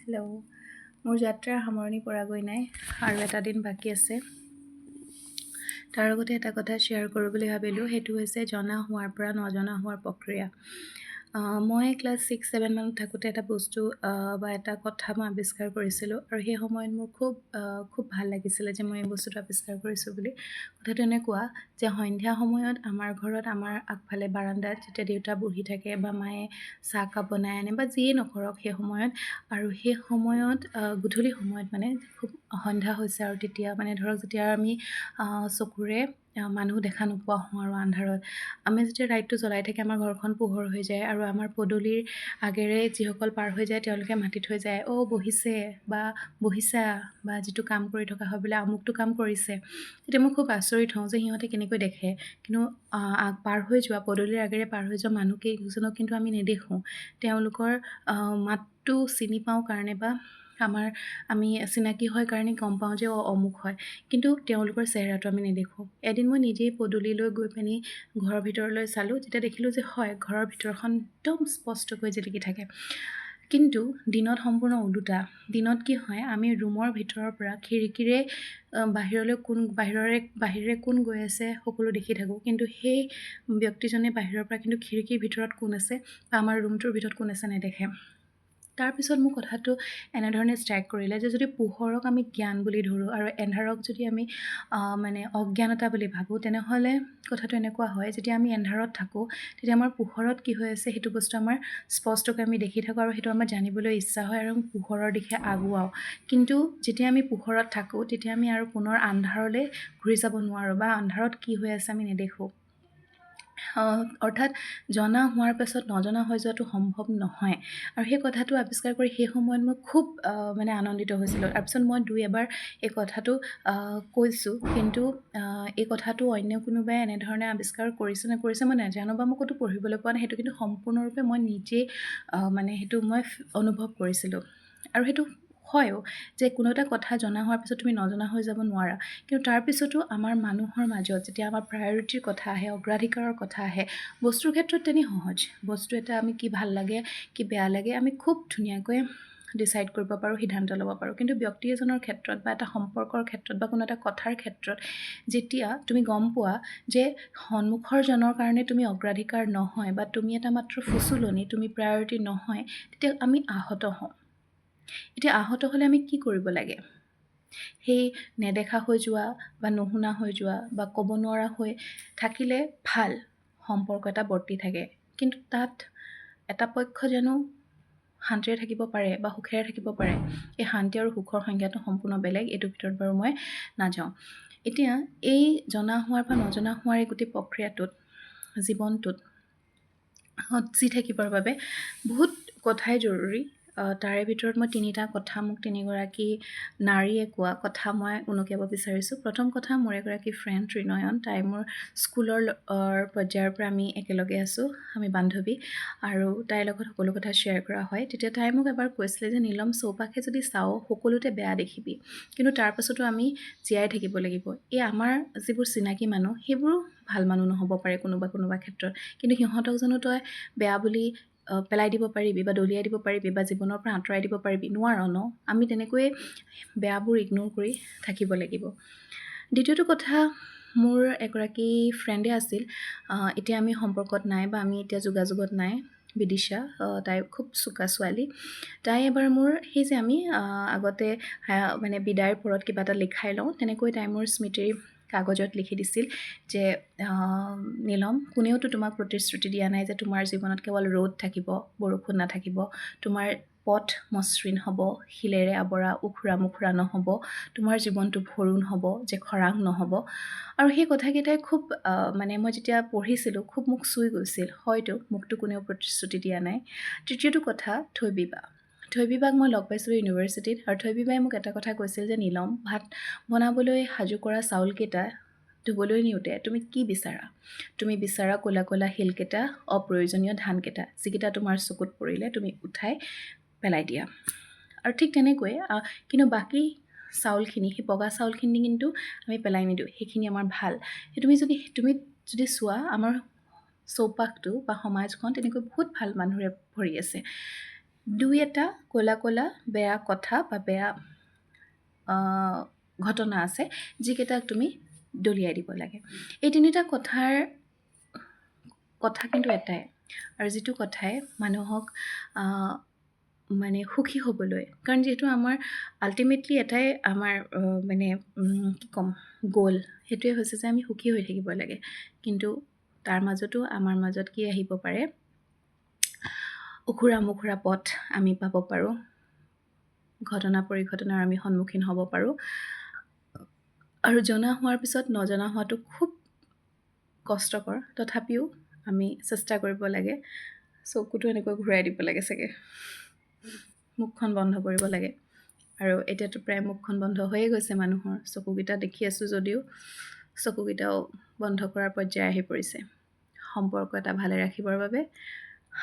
Hello', মোৰ যাত্ৰাৰ সামৰণি পৰাগৈ নাই আৰু এটা দিন বাকী আছে। তাৰ লগতে এটা কথা শ্বেয়াৰ কৰোঁ বুলি ভাবিলোঁ, সেইটো হৈছে জনা হোৱাৰ পৰা নজনা হোৱাৰ প্ৰক্ৰিয়া। মই ক্লাছ 6-7 মানত থাকোঁতে এটা বস্তু বা এটা কথা মই আৱিষ্কাৰ কৰিছিলোঁ আৰু সেই সময়ত মোৰ খুব ভাল লাগিছিলে যে মই এই বস্তুটো আৱিষ্কাৰ কৰিছোঁ বুলি। কথাটো এনেকুৱা যে সন্ধিয়া সময়ত আমাৰ ঘৰত আমাৰ আগফালে বাৰান্দাত যেতিয়া দেউতা বহি থাকে বা মায়ে চাহকাপ বনাই আনে বা যিয়ে নকৰক সেই সময়ত, আৰু সেই সময়ত গধূলি সময়ত মানে খুব সন্ধ্যা হৈছে আৰু তেতিয়া মানে ধৰক যেতিয়া আমি চকুৰে মানুহ দেখা নোপোৱা হওঁ আৰু আন্ধাৰত আমি যেতিয়া লাইটটো জ্বলাই থাকে আমাৰ ঘৰখন পোহৰ হৈ যায় আৰু আমাৰ পদূলিৰ আগেৰে যিসকল পাৰ হৈ যায় তেওঁলোকে মাতি থৈ যায়, অ' বহিছে বা বহিছা বা যিটো কাম কৰি থকা হয় বোলে আমুকটো কাম কৰিছে। তেতিয়া মই খুব আচৰিত হওঁ যে সিহঁতে কেনেকৈ দেখে, কিন্তু পাৰ হৈ যোৱা পদূলিৰ আগেৰে পাৰ হৈ যোৱা মানুহকেইজনক কিন্তু আমি নেদেখোঁ। তেওঁলোকৰ মাতটো চিনি পাওঁ কাৰণে বা আমি চিনাকি হয় কাৰণে গম পাওঁ যে অমুক হয়, কিন্তু তেওঁলোকৰ চেহেৰাটো আমি নেদেখোঁ। এদিন মই নিজেই পদূলিলৈ গৈ পিনি ঘৰৰ ভিতৰলৈ চালোঁ, তেতিয়া দেখিলোঁ যে হয়, ঘৰৰ ভিতৰখন একদম স্পষ্টকৈ জিলিকি থাকে। কিন্তু দিনত সম্পূৰ্ণ ওলোটা। দিনত কি হয়, আমি ৰুমৰ ভিতৰৰ পৰা খিৰিকীৰে বাহিৰেৰে কোন গৈ আছে সকলো দেখি থাকোঁ, কিন্তু সেই ব্যক্তিজনে বাহিৰৰ পৰা কিন্তু খিৰিকীৰ ভিতৰত কোন আছে বা আমাৰ ৰুমটোৰ ভিতৰত কোন আছে নেদেখে। তাৰপিছত মোৰ কথাটো এনেধৰণে ষ্ট্ৰাইক কৰিলে যে যদি পোহৰক আমি জ্ঞান বুলি ধৰোঁ আৰু এন্ধাৰক যদি আমি মানে অজ্ঞানতা বুলি ভাবোঁ, তেনেহ'লে কথাটো এনেকুৱা হয় যেতিয়া আমি এন্ধাৰত থাকোঁ তেতিয়া আমাৰ পোহৰত কি হৈ আছে সেইটো বস্তু আমাৰ স্পষ্টকৈ আমি দেখি থাকোঁ আৰু সেইটো আমাৰ জানিবলৈ ইচ্ছা হয় আৰু আমি পোহৰৰ দিশে আগুৱাওঁ। কিন্তু যেতিয়া আমি পোহৰত থাকোঁ তেতিয়া আমি আৰু পুনৰ আন্ধাৰলৈ ঘূৰি যাব নোৱাৰোঁ বা আন্ধাৰত কি হৈ আছে আমি নেদেখোঁ। অৰ্থাৎ জনা হোৱাৰ পাছত নজনা হৈ যোৱাটো সম্ভৱ নহয়। আৰু সেই কথাটো আৱিষ্কাৰ কৰি সেই সময়ত মই খুব মানে আনন্দিত হৈছিলোঁ। তাৰপিছত মই 2-এবাৰ এই কথাটো কৈছোঁ, কিন্তু এই কথাটো অন্য কোনোবাই এনেধৰণে আৱিষ্কাৰ কৰিছে মই নাজানো বা মই ক'তো পঢ়িবলৈ পোৱা নাই, সেইটো কিন্তু সম্পূৰ্ণৰূপে মই নিজেই মানে সেইটো মই অনুভৱ কৰিছিলোঁ। আৰু সেইটো হয়ও যে কোনো এটা কথা জনা হোৱাৰ পিছত তুমি নজনা হৈ যাব নোৱাৰা, কিন্তু তাৰপিছতো আমাৰ মানুহৰ মাজত যেতিয়া আমাৰ প্ৰায়ৰিটিৰ কথা আহে, অগ্ৰাধিকাৰৰ কথা আহে, বস্তুৰ ক্ষেত্ৰত তেনেই সহজ। বস্তু এটা আমি কি ভাল লাগে কি বেয়া লাগে আমি খুব ধুনীয়াকৈ ডিচাইড কৰিব পাৰোঁ, সিদ্ধান্ত ল'ব পাৰোঁ। কিন্তু ব্যক্তি এজনৰ ক্ষেত্ৰত বা এটা সম্পৰ্কৰ ক্ষেত্ৰত বা কোনো এটা কথাৰ ক্ষেত্ৰত যেতিয়া তুমি গম পোৱা যে সন্মুখৰজনৰ কাৰণে তুমি অগ্ৰাধিকাৰ নহয় বা তুমি এটা মাত্ৰ ফুচুলনি, তুমি প্ৰায়ৰিটি নহয়, তেতিয়া আমি আহত হওঁ। এতিয়া আহত হ'লে আমি কি কৰিব লাগে? সেই নেদেখা হৈ যোৱা বা নুশুনা হৈ যোৱা বা ক'ব নোৱাৰা হৈ থাকিলে ভাল, সম্পৰ্ক এটা বৰ্তি থাকে, কিন্তু তাত এটা পক্ষ জানো শান্তিৰে থাকিব পাৰে বা সুখেৰে থাকিব পাৰে। এই শান্তি আৰু সুখৰ সংজ্ঞাটো সম্পূৰ্ণ বেলেগ, এইটোৰ ভিতৰত বাৰু মই নাযাওঁ। এতিয়া এই জনা হোৱাৰ বা নজনা হোৱাৰ এই গোটেই প্ৰক্ৰিয়াটোত জীৱনটোত যি থাকিবৰ বাবে বহুত কথাই জৰুৰী। তাৰে ভিতৰত মই 3টা কথা মোক 3গৰাকী নাৰীয়ে কোৱা কথা মই উনুকিয়াব বিচাৰিছোঁ। প্ৰথম কথা, মোৰ এগৰাকী ফ্ৰেণ্ড ত্ৰিনয়ন, তাই মোৰ স্কুলৰ পৰ্যায়ৰ পৰা আমি একেলগে আছোঁ, আমি বান্ধৱী আৰু তাইৰ লগত সকলো কথা শ্বেয়াৰ কৰা হয়। তেতিয়া তাই মোক এবাৰ কৈছিলে যে নীলম, চৌপাশে যদি চাওঁ সকলোতে বেয়া দেখিবি, কিন্তু তাৰ পাছতো আমি জীয়াই থাকিব লাগিব। এই আমাৰ যিবোৰ চিনাকি মানুহ সেইবোৰো ভাল মানুহ নহ'ব পাৰে কোনোবা ক্ষেত্ৰত, কিন্তু সিহঁতক জানো তই বেয়া বুলি পেলাই দিব পাৰিবি বা দলিয়াই দিব পাৰিবি বা জীৱনৰ পৰা আঁতৰাই দিব পাৰিবি? নোৱাৰ ন। আমি তেনেকৈয়ে বেয়াবোৰ ইগনোৰ কৰি থাকিব লাগিব। দ্বিতীয়টো কথা, মোৰ এগৰাকী ফ্ৰেণ্ডে আছিল, এতিয়া আমি সম্পৰ্কত নাই বা আমি এতিয়া যোগাযোগত নাই, বিদিশা, তাই খুব চোকা ছোৱালী। তাই এবাৰ মোৰ সেই যে আমি আগতে মানে বিদায়ৰ পৰত কিবা এটা লিখাই লওঁ, তেনেকৈ তাই মোৰ স্মৃতিৰ কাগজত লিখি দিছিল যে নীলম, কোনেওতো তোমাক প্ৰতিশ্ৰুতি দিয়া নাই যে তোমাৰ জীৱনত কেৱল ৰ'দ থাকিব, বৰষুণ নাথাকিব, তোমাৰ পথ মসৃণ হ'ব, শিলেৰে আৱৰা উখুৰা মুখুৰা নহ'ব, তোমাৰ জীৱনটো ভৰুণ হ'ব, যে খৰাং নহ'ব। আৰু সেই কথাকেইটাই খুব মানে মই যেতিয়া পঢ়িছিলোঁ খুব মোক চুই গৈছিল। হয়তো মোকতো কোনেও প্ৰতিশ্ৰুতি দিয়া নাই। তৃতীয়টো কথা, থৈবিবাক মই লগ পাইছিলোঁ ইউনিভাৰ্চিটিত, আৰু থৈবিবাই মোক এটা কথা কৈছিল যে নীলম, ভাত বনাবলৈ সাজু কৰা চাউলকেইটা ধুবলৈ নিওঁতে তুমি কি বিচাৰা? তুমি বিচাৰা ক'লা ক'লা শিলকেইটা, অপ্ৰয়োজনীয় ধানকেইটা, যিকেইটা তোমাৰ চকুত পৰিলে তুমি উঠাই পেলাই দিয়া। আৰু ঠিক তেনেকৈ কিন্তু বাকী চাউলখিনি, সেই বগা চাউলখিনি কিন্তু আমি পেলাই নিদিওঁ, সেইখিনি আমাৰ ভাল। তুমি যদি চোৱা আমাৰ চৌপাশটো বা সমাজখন তেনেকৈ বহুত ভাল মানুহে ভৰি আছে। দুই এটা ক'লা ক'লা বেয়া কথা বা বেয়া ঘটনা আছে যিকেইটাক তুমি দলিয়াই দিব লাগে। এই তিনিটা কথা কিন্তু এটাই, আৰু যিটো কথাই মানুহক মানে সুখী হ'বলৈ, কাৰণ যিহেতু আমাৰ আল্টিমেটলি এটাই আমাৰ মানে কি ক'ম গ'ল, সেইটোৱে হৈছে যে আমি সুখী হৈ থাকিব লাগে। কিন্তু তাৰ মাজতো আমাৰ মাজত কি আহিব পাৰে, উখুৰা মুখুৰা পথ আমি পাব পাৰোঁ, ঘটনা পৰিঘটনাৰ আমি সন্মুখীন হ'ব পাৰোঁ, আৰু জনা হোৱাৰ পিছত নজনা হোৱাটো খুব কষ্টকৰ। তথাপিও আমি চেষ্টা কৰিব লাগে। চকুটো এনেকৈ ঘূৰাই দিব লাগে চাগে, মুখখন বন্ধ কৰিব লাগে। আৰু এতিয়াতো প্ৰায় মুখখন বন্ধ হৈয়ে গৈছে মানুহৰ, চকুকেইটা দেখি আছোঁ যদিও চকুকেইটাও বন্ধ কৰাৰ পৰ্যায় আহি পৰিছে, সম্পৰ্ক এটা ভালে ৰাখিবৰ বাবে,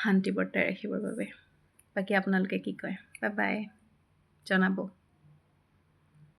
শান্তি বৰ্তাই ৰাখিবৰ বাবে। বাকী আপোনালোকে কি কয়? বাই বাই, জনাব।